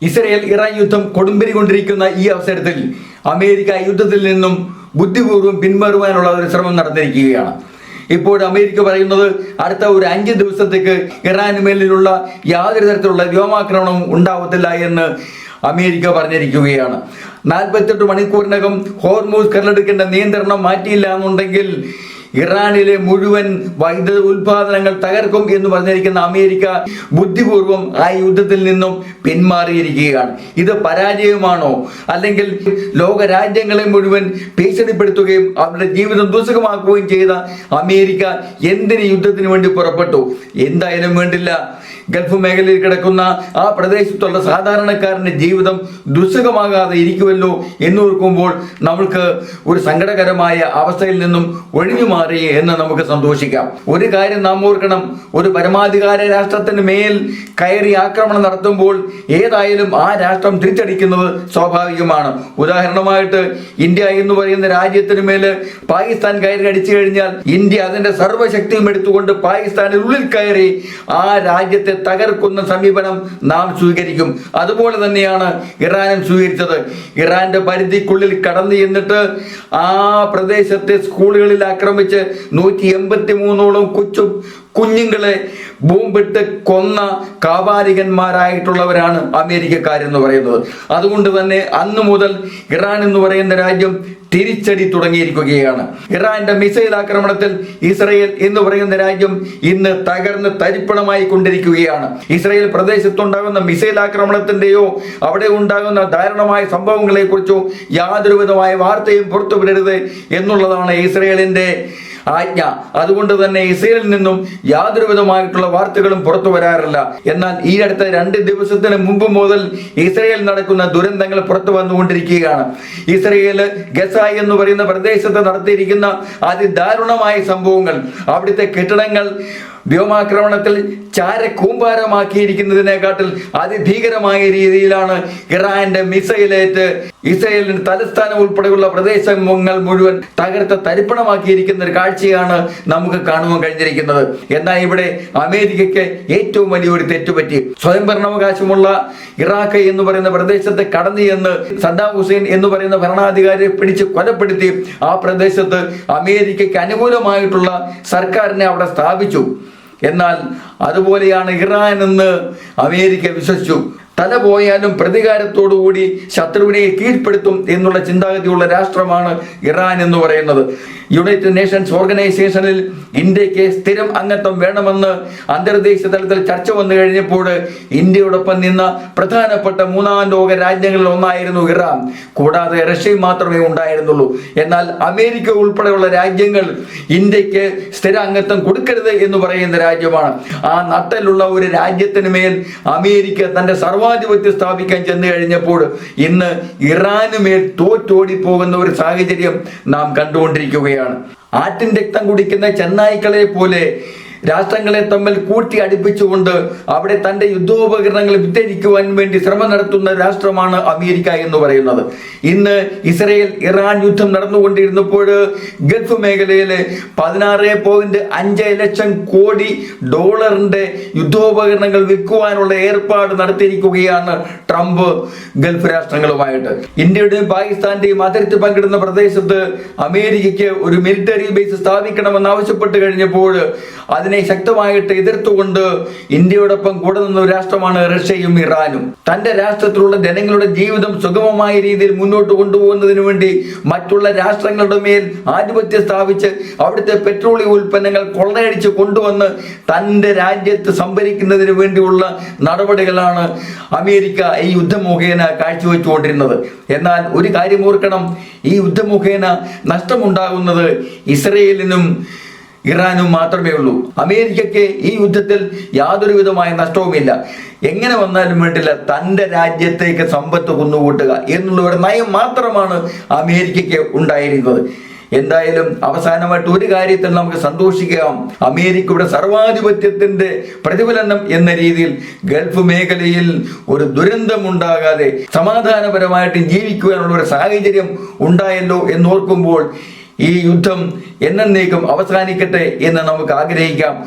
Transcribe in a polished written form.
Israel Iran യുദ്ധം കൊടുമ്പിരി കൊണ്ടിരിക്കുന്ന ഈ അവസരത്തിൽ അമേരിക്ക യുദ്ധത്തിൽ നിന്നും ബുദ്ധിപൂർവ്വം പിന്മാറുവാനുള്ള ഒരു ശ്രമം നടന്നിരിക്കുകയാണ്. ഇപ്പോൾ അമേരിക്ക പറയുന്നത് അടുത്ത ഒരു 5 ദിവസത്തേക്ക് ഇറാന് മേലിലുള്ള യാതൊരു തരത്തിലുള്ള വ്യോമാക്രമണവും ഉണ്ടാവത്തില്ല എന്ന് അമേരിക്ക പറഞ്ഞിരിക്കുകയാണ്. 48 മണിക്കൂറിനകം ഹോർമൂസ് കടലെടുക്കേണ്ട നിയന്ത്രണം മാറ്റിയില്ല എന്നുണ്ടെങ്കിൽ ഇറാനിലെ മുഴുവൻ വൈദ്യുത ഉൽപാദനങ്ങൾ തകർക്കും എന്ന് പറഞ്ഞിരിക്കുന്ന അമേരിക്ക ബുദ്ധിപൂർവം ആ യുദ്ധത്തിൽ നിന്നും പിന്മാറിയിരിക്കുകയാണ്. ഇത് പരാജയമാണോ, അല്ലെങ്കിൽ ലോക രാജ്യങ്ങളെ മുഴുവൻ ഭീഷണിപ്പെടുത്തുകയും അവരുടെ ജീവിതം ദുസ്സഹമാക്കുകയും ചെയ്ത അമേരിക്ക എന്തിന് യുദ്ധത്തിന് വേണ്ടി പുറപ്പെട്ടു? എന്തായാലും വേണ്ടില്ല, ഗൾഫ് മേഖലയിൽ കിടക്കുന്ന ആ പ്രദേശത്തുള്ള സാധാരണക്കാരന്റെ ജീവിതം ദുസ്സഹമാകാതെ ഇരിക്കുമല്ലോ എന്നോർക്കുമ്പോൾ നമുക്ക് ഒരു സങ്കടകരമായ അവസ്ഥയിൽ നിന്നും ഒഴിഞ്ഞു മാറി എന്ന് നമുക്ക് സന്തോഷിക്കാം. ഒരു കാര്യം നാം ഓർക്കണം, ഒരു പരമാധികാര രാഷ്ട്രത്തിന് മേൽ കയറി ആക്രമണം നടത്തുമ്പോൾ ഏതായാലും ആ രാഷ്ട്രം തിരിച്ചടിക്കുന്നത് സ്വാഭാവികമാണ്. ഉദാഹരണമായിട്ട് ഇന്ത്യ എന്ന് പറയുന്ന രാജ്യത്തിന് മേല് പാകിസ്ഥാൻ കയറി അടിച്ചു കഴിഞ്ഞാൽ ഇന്ത്യ അതിന്റെ സർവ്വശക്തിയും എടുത്തുകൊണ്ട് പാകിസ്ഥാനിൽ ഉള്ളിൽ കയറി ആ രാജ്യത്തെ തകർക്കുന്ന സമീപനം നാം സ്വീകരിക്കും. അതുപോലെ തന്നെയാണ് ഇറാനും സ്വീകരിച്ചത്. ഇറാന്റെ പരിധിക്കുള്ളിൽ കടന്നു ചെന്നിട്ട് ആ പ്രദേശത്തെ സ്കൂളുകളിൽ ആക്രമിച്ച് 183ഓളം കുഞ്ഞുങ്ങളെ ബോംബിട്ട് കൊന്ന കാപാലികന്മാരായിട്ടുള്ളവരാണ് അമേരിക്കക്കാരെന്ന് പറയുന്നത്. അതുകൊണ്ട് തന്നെ അന്നു മുതൽ ഇറാൻ എന്ന് പറയുന്ന രാജ്യം തിരിച്ചടി തുടങ്ങിയിരിക്കുകയാണ്. ഇറാന്റെ മിസൈൽ ആക്രമണത്തിൽ ഇസ്രയേൽ എന്ന് പറയുന്ന രാജ്യം ഇന്ന് തകർന്ന് തരിപ്പണമായി കൊണ്ടിരിക്കുകയാണ്. ഇസ്രയേൽ പ്രദേശത്തുണ്ടാകുന്ന മിസൈൽ ആക്രമണത്തിന്റെയോ അവിടെ ഉണ്ടാകുന്ന ദാരുണമായ സംഭവങ്ങളെ കുറിച്ചോ യാതൊരു വിധമായ വാർത്തയും പുറത്തുവിടരുത് എന്നുള്ളതാണ് ഇസ്രയേലിന്റെ ആജ്ഞ. അതുകൊണ്ട് തന്നെ ഇസ്രയേലിൽ നിന്നും യാതൊരു വിധമായിട്ടുള്ള വാർത്തകളും പുറത്തു വരാറില്ല. എന്നാൽ ഈ അടുത്ത 2 ദിവസത്തിന് മുമ്പ് മുതൽ ഇസ്രയേൽ നടക്കുന്ന ദുരന്തങ്ങൾ പുറത്തു വന്നുകൊണ്ടിരിക്കുകയാണ്. ഇസ്രയേൽ ഗസ എന്ന് പറയുന്ന പ്രദേശത്ത് നടത്തിയിരിക്കുന്ന അതിദാരുണമായ സംഭവങ്ങൾ, അവിടുത്തെ കെട്ടിടങ്ങൾ വ്യോമാക്രമണത്തിൽ ചാരക്കൂമ്പാരമാക്കിയിരിക്കുന്നതിനെക്കാട്ടിൽ അതിഭീകരമായ രീതിയിലാണ് ഇറാന്റെ മിസൈലേറ്റ് ഇസ്രയേലിന്റെ തലസ്ഥാനം ഉൾപ്പെടെയുള്ള പ്രദേശങ്ങൾ മുഴുവൻ തകർത്ത് തരിപ്പണമാക്കിയിരിക്കുന്ന ഒരു കാഴ്ചയാണ് നമുക്ക് കാണുവാൻ കഴിഞ്ഞിരിക്കുന്നത്. എന്നാൽ ഇവിടെ അമേരിക്കയ്ക്ക് ഏറ്റവും വലിയൊരു തെറ്റുപറ്റി. സ്വയംഭരണാവകാശമുള്ള ഇറാഖ് എന്ന് പറയുന്ന പ്രദേശത്തെ കടന്നു ചെന്ന് സദ്ദാം ഹുസൈൻ എന്ന് പറയുന്ന ഭരണാധികാരിയെ പിടിച്ച് കൊലപ്പെടുത്തി ആ പ്രദേശത്ത് അമേരിക്കയ്ക്ക് അനുകൂലമായിട്ടുള്ള സർക്കാരിനെ അവിടെ സ്ഥാപിച്ചു. എന്നാൽ അതുപോലെയാണ് ഇറാൻ എന്ന് അമേരിക്ക വിശ്വസിച്ചു. തല പോയാലും പ്രതികാരത്തോടുകൂടി ശത്രുവിനെ കീഴ്പ്പെടുത്തും എന്നുള്ള ചിന്താഗതിയുള്ള രാഷ്ട്രമാണ് ഇറാൻ എന്ന് പറയുന്നത്. യുണൈറ്റഡ് നേഷൻസ് ഓർഗനൈസേഷനിൽ ഇന്ത്യക്ക് സ്ഥിരം അംഗത്വം വേണമെന്ന് അന്തർദേശീയ തലത്തിൽ ചർച്ച വന്നു കഴിഞ്ഞപ്പോൾ ഇന്ത്യയോടൊപ്പം നിന്ന പ്രധാനപ്പെട്ട 3ാം ലോക രാജ്യങ്ങളിൽ ഒന്നായിരുന്നു ഇറാൻ. കൂടാതെ റഷ്യയും മാത്രമേ ഉണ്ടായിരുന്നുള്ളൂ. എന്നാൽ അമേരിക്ക ഉൾപ്പെടെയുള്ള രാജ്യങ്ങൾ ഇന്ത്യക്ക് സ്ഥിര അംഗത്വം കൊടുക്കരുത് എന്ന് പറയുന്ന രാജ്യമാണ്. ആ നട്ടലുള്ള ഒരു രാജ്യത്തിന് മേൽ അമേരിക്ക തന്റെ സർവാധിപത്യം സ്ഥാപിക്കാൻ ചെന്ന് കഴിഞ്ഞപ്പോൾ ഇന്ന് ഇറാന് മേൽ തോറ്റോടി പോകുന്ന ഒരു സാഹചര്യം നാം കണ്ടുകൊണ്ടിരിക്കുകയാണ്. ആട്ടിൻ രക്തം കുടിക്കുന്ന ചെന്നായ്ക്കളെ പോലെ രാഷ്ട്രങ്ങളെ തമ്മിൽ കൂട്ടി അടുപ്പിച്ചുകൊണ്ട് അവിടെ തന്റെ യുദ്ധോപകരണങ്ങൾ വിറ്റഴിക്കുവാൻ വേണ്ടി ശ്രമം നടത്തുന്ന രാഷ്ട്രമാണ് അമേരിക്ക എന്ന് പറയുന്നത്. ഇന്ന് ഇസ്രയേൽ ഇറാൻ യുദ്ധം നടന്നുകൊണ്ടിരുന്നപ്പോൾ ഗൾഫ് മേഖലയിലെ 16.5 ലക്ഷം കോടി ഡോളറിന്റെ യുദ്ധോപകരണങ്ങൾ വിൽക്കുവാനുള്ള ഏർപ്പാട് നടത്തിയിരിക്കുകയാണ് ട്രംപ് ഗൾഫ് രാഷ്ട്രങ്ങളുമായിട്ട്. ഇന്ത്യയുടെയും പാകിസ്ഥാന്റെയും അതിർത്തി പങ്കിടുന്ന പ്രദേശത്ത് അമേരിക്കയ്ക്ക് ഒരു മിലിറ്ററി ബേസ് സ്ഥാപിക്കണമെന്ന് ആവശ്യപ്പെട്ട് കഴിഞ്ഞപ്പോൾ അതിനെ ശക്തമായിട്ട് എതിർത്തുകൊണ്ട് ഇന്ത്യയോടൊപ്പം കൂടെ നിന്ന ഒരു രാഷ്ട്രമാണ് റഷ്യയും ഇറാനും. തന്റെ രാഷ്ട്രത്തിലുള്ള ജനങ്ങളുടെ ജീവിതം സുഗമമായ രീതിയിൽ മുന്നോട്ട് കൊണ്ടുപോകുന്നതിന് വേണ്ടി മറ്റുള്ള രാഷ്ട്രങ്ങളുടെ മേൽ ആധിപത്യം സ്ഥാപിച്ച് അവിടുത്തെ പെട്രോളിയം ഉൽപ്പന്നങ്ങൾ കൊള്ളയടിച്ച് കൊണ്ടുവന്ന് തന്റെ രാജ്യത്ത് സംഭരിക്കുന്നതിന് വേണ്ടിയുള്ള നടപടികളാണ് അമേരിക്ക ഈ യുദ്ധമുഖേന കാഴ്ചവെച്ചുകൊണ്ടിരുന്നത്. എന്നാൽ ഒരു കാര്യം ഓർക്കണം, ഈ യുദ്ധമുഖേന നഷ്ടമുണ്ടാകുന്നത് ഇസ്രയേലിനും ഇറാനും മാത്രമേ ഉള്ളൂ. അമേരിക്കയ്ക്ക് ഈ യുദ്ധത്തിൽ യാതൊരു വിധമായ നഷ്ടവുമില്ല. എങ്ങനെ വന്നാലും വേണ്ടില്ല, തൻ്റെ രാജ്യത്തേക്ക് സമ്പത്ത് കുന്നുകൂട്ടുക എന്നുള്ള ഒരു നയം മാത്രമാണ് അമേരിക്കയ്ക്ക് ഉണ്ടായിരിക്കുന്നത്. എന്തായാലും അവസാനമായിട്ട് ഒരു കാര്യത്തിൽ നമുക്ക് സന്തോഷിക്കാം, അമേരിക്കയുടെ സർവാധിപത്യത്തിന്റെ പ്രതിഫലനം എന്ന രീതിയിൽ ഗൾഫ് മേഖലയിൽ ഒരു ദുരന്തം ഉണ്ടാകാതെ സമാധാനപരമായിട്ട് ജീവിക്കുവാനുള്ള ഒരു സാഹചര്യം ഉണ്ടായല്ലോ എന്നോർക്കുമ്പോൾ ഈ യുദ്ധം എന്നേക്കും അവസാനിക്കട്ടെ എന്ന് നമുക്ക് ആഗ്രഹിക്കാം.